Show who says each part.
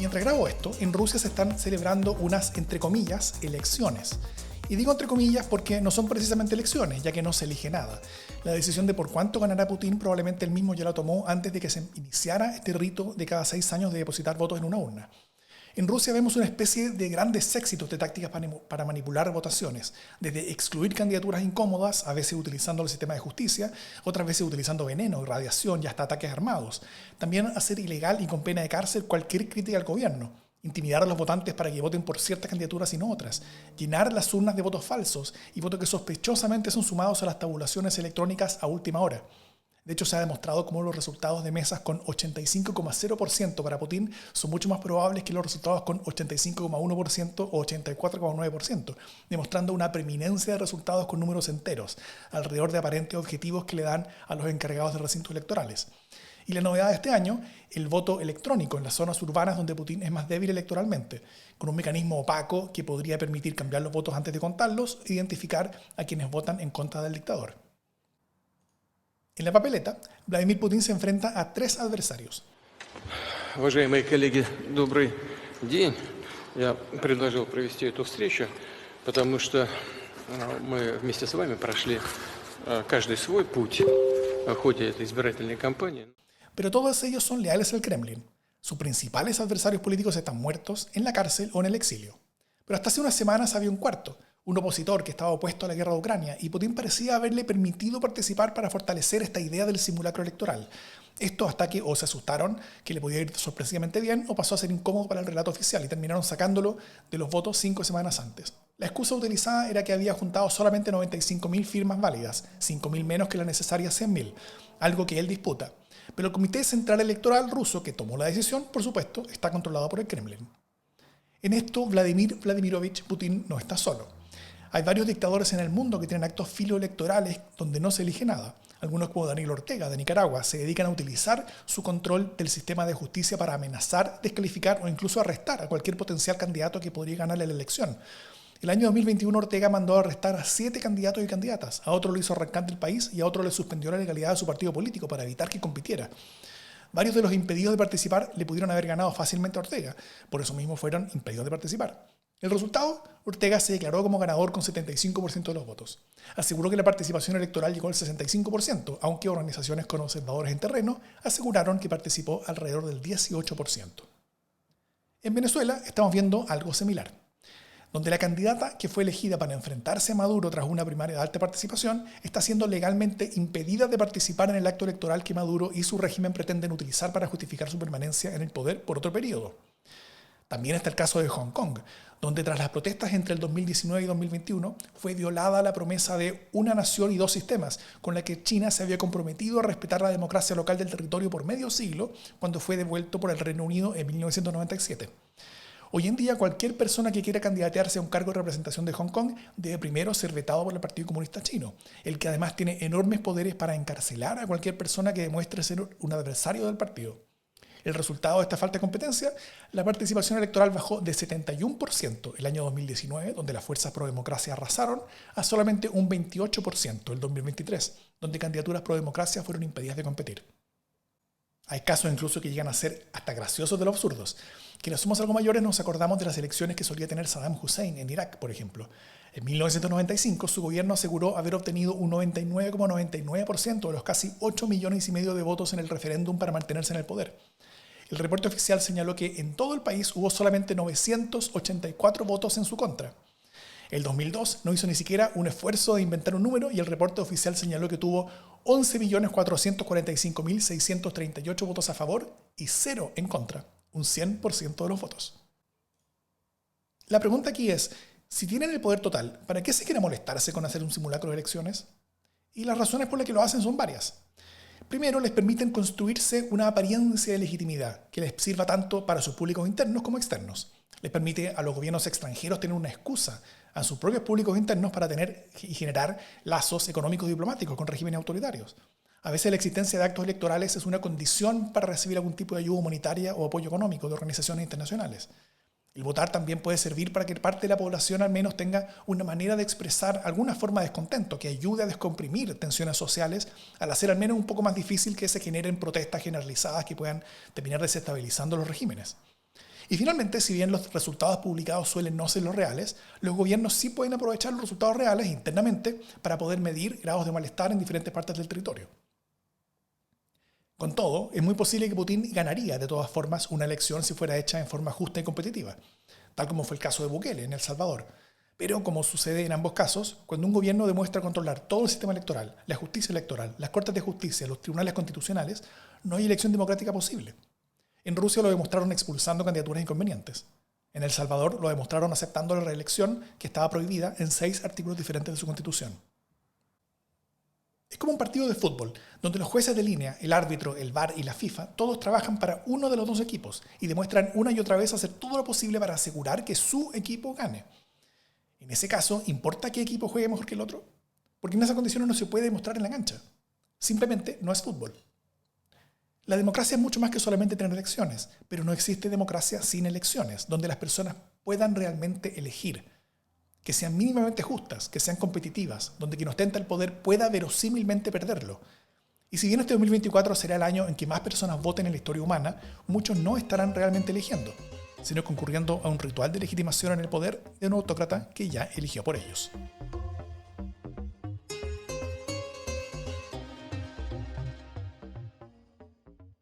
Speaker 1: Mientras grabo esto, en Rusia se están celebrando unas, entre comillas, elecciones. Y digo entre comillas porque no son precisamente elecciones, ya que no se elige nada. La decisión de por cuánto ganará Putin probablemente él mismo ya la tomó antes de que se iniciara este rito de cada 6 años de depositar votos en una urna. En Rusia vemos una especie de grandes éxitos de tácticas para manipular votaciones, desde excluir candidaturas incómodas, a veces utilizando el sistema de justicia, otras veces utilizando veneno, radiación y hasta ataques armados. También hacer ilegal y con pena de cárcel cualquier crítica al gobierno. Intimidar a los votantes para que voten por ciertas candidaturas y no otras, llenar las urnas de votos falsos y votos que sospechosamente son sumados a las tabulaciones electrónicas a última hora. De hecho, se ha demostrado cómo los resultados de mesas con 85,0% para Putin son mucho más probables que los resultados con 85,1% o 84,9%, demostrando una preeminencia de resultados con números enteros, alrededor de aparentes objetivos que le dan a los encargados de recintos electorales. Y la novedad de este año, el voto electrónico en las zonas urbanas donde Putin es más débil electoralmente, con un mecanismo opaco que podría permitir cambiar los votos antes de contarlos e identificar a quienes votan en contra del dictador. En la papeleta, Vladimir Putin se enfrenta a 3 adversarios.
Speaker 2: Уважаемые коллеги, добрый день. Я предложил провести эту встречу, потому что мы вместе с вами прошли каждый свой путь в ходе этой избирательной кампании.
Speaker 1: Pero todos ellos son leales al Kremlin. Sus principales adversarios políticos están muertos, en la cárcel o en el exilio. Pero hasta hace unas semanas había un cuarto, un opositor que estaba opuesto a la guerra de Ucrania, y Putin parecía haberle permitido participar para fortalecer esta idea del simulacro electoral. Esto hasta que o se asustaron que le podía ir sorpresivamente bien o pasó a ser incómodo para el relato oficial y terminaron sacándolo de los votos 5 semanas antes. La excusa utilizada era que había juntado solamente 95.000 firmas válidas, 5.000 menos que las necesarias 100.000, algo que él disputa. Pero el Comité Central Electoral ruso que tomó la decisión, por supuesto, está controlado por el Kremlin. En esto, Vladimir Vladimirovich Putin no está solo. Hay varios dictadores en el mundo que tienen actos filoelectorales donde no se elige nada. Algunos como Daniel Ortega de Nicaragua se dedican a utilizar su control del sistema de justicia para amenazar, descalificar o incluso arrestar a cualquier potencial candidato que podría ganarle la elección. El año 2021 Ortega mandó a arrestar a 7 candidatos y candidatas. A otro lo hizo arrancar del país y a otro le suspendió la legalidad de su partido político para evitar que compitiera. Varios de los impedidos de participar le pudieron haber ganado fácilmente a Ortega. Por eso mismo fueron impedidos de participar. El resultado, Ortega se declaró como ganador con 75% de los votos. Aseguró que la participación electoral llegó al 65%, aunque organizaciones con observadores en terreno aseguraron que participó alrededor del 18%. En Venezuela estamos viendo algo similar, donde la candidata que fue elegida para enfrentarse a Maduro tras una primaria de alta participación está siendo legalmente impedida de participar en el acto electoral que Maduro y su régimen pretenden utilizar para justificar su permanencia en el poder por otro periodo. También está el caso de Hong Kong, donde tras las protestas entre el 2019 y 2021 fue violada la promesa de una nación y 2 sistemas, con la que China se había comprometido a respetar la democracia local del territorio por medio siglo cuando fue devuelto por el Reino Unido en 1997. Hoy en día cualquier persona que quiera candidatearse a un cargo de representación de Hong Kong debe primero ser vetado por el Partido Comunista Chino, el que además tiene enormes poderes para encarcelar a cualquier persona que demuestre ser un adversario del partido. El resultado de esta falta de competencia, la participación electoral bajó de 71% el año 2019, donde las fuerzas pro democracia arrasaron, a solamente un 28% el 2023, donde candidaturas pro democracia fueron impedidas de competir. Hay casos incluso que llegan a ser hasta graciosos de lo absurdos. Quienes somos algo mayores nos acordamos de las elecciones que solía tener Saddam Hussein en Irak, por ejemplo. En 1995 su gobierno aseguró haber obtenido un 99,99% de los casi 8,5 millones de votos en el referéndum para mantenerse en el poder. El reporte oficial señaló que en todo el país hubo solamente 984 votos en su contra. El 2002 no hizo ni siquiera un esfuerzo de inventar un número y el reporte oficial señaló que tuvo 11.445.638 votos a favor y 0 en contra, un 100% de los votos. La pregunta aquí es, si tienen el poder total, ¿para qué se quiere molestarse con hacer un simulacro de elecciones? Y las razones por las que lo hacen son varias. Primero, les permiten construirse una apariencia de legitimidad que les sirva tanto para sus públicos internos como externos. Les permite a los gobiernos extranjeros tener una excusa a sus propios públicos internos para tener y generar lazos económicos y diplomáticos con regímenes autoritarios. A veces la existencia de actos electorales es una condición para recibir algún tipo de ayuda humanitaria o apoyo económico de organizaciones internacionales. El votar también puede servir para que parte de la población al menos tenga una manera de expresar alguna forma de descontento que ayude a descomprimir tensiones sociales al hacer al menos un poco más difícil que se generen protestas generalizadas que puedan terminar desestabilizando los regímenes. Y finalmente, si bien los resultados publicados suelen no ser los reales, los gobiernos sí pueden aprovechar los resultados reales internamente para poder medir grados de malestar en diferentes partes del territorio. Con todo, es muy posible que Putin ganaría de todas formas una elección si fuera hecha en forma justa y competitiva, tal como fue el caso de Bukele en El Salvador. Pero, como sucede en ambos casos, cuando un gobierno demuestra controlar todo el sistema electoral, la justicia electoral, las cortes de justicia, los tribunales constitucionales, no hay elección democrática posible. En Rusia lo demostraron expulsando candidaturas inconvenientes. En El Salvador lo demostraron aceptando la reelección que estaba prohibida en 6 artículos diferentes de su constitución. Es como un partido de fútbol, donde los jueces de línea, el árbitro, el VAR y la FIFA, todos trabajan para uno de los dos equipos y demuestran una y otra vez hacer todo lo posible para asegurar que su equipo gane. En ese caso, ¿importa qué equipo juegue mejor que el otro? Porque en esas condiciones no se puede demostrar en la cancha. Simplemente no es fútbol. La democracia es mucho más que solamente tener elecciones, pero no existe democracia sin elecciones, donde las personas puedan realmente elegir, que sean mínimamente justas, que sean competitivas, donde quien ostenta el poder pueda verosímilmente perderlo. Y si bien este 2024 será el año en que más personas voten en la historia humana, muchos no estarán realmente eligiendo, sino concurriendo a un ritual de legitimación en el poder de un autócrata que ya eligió por ellos.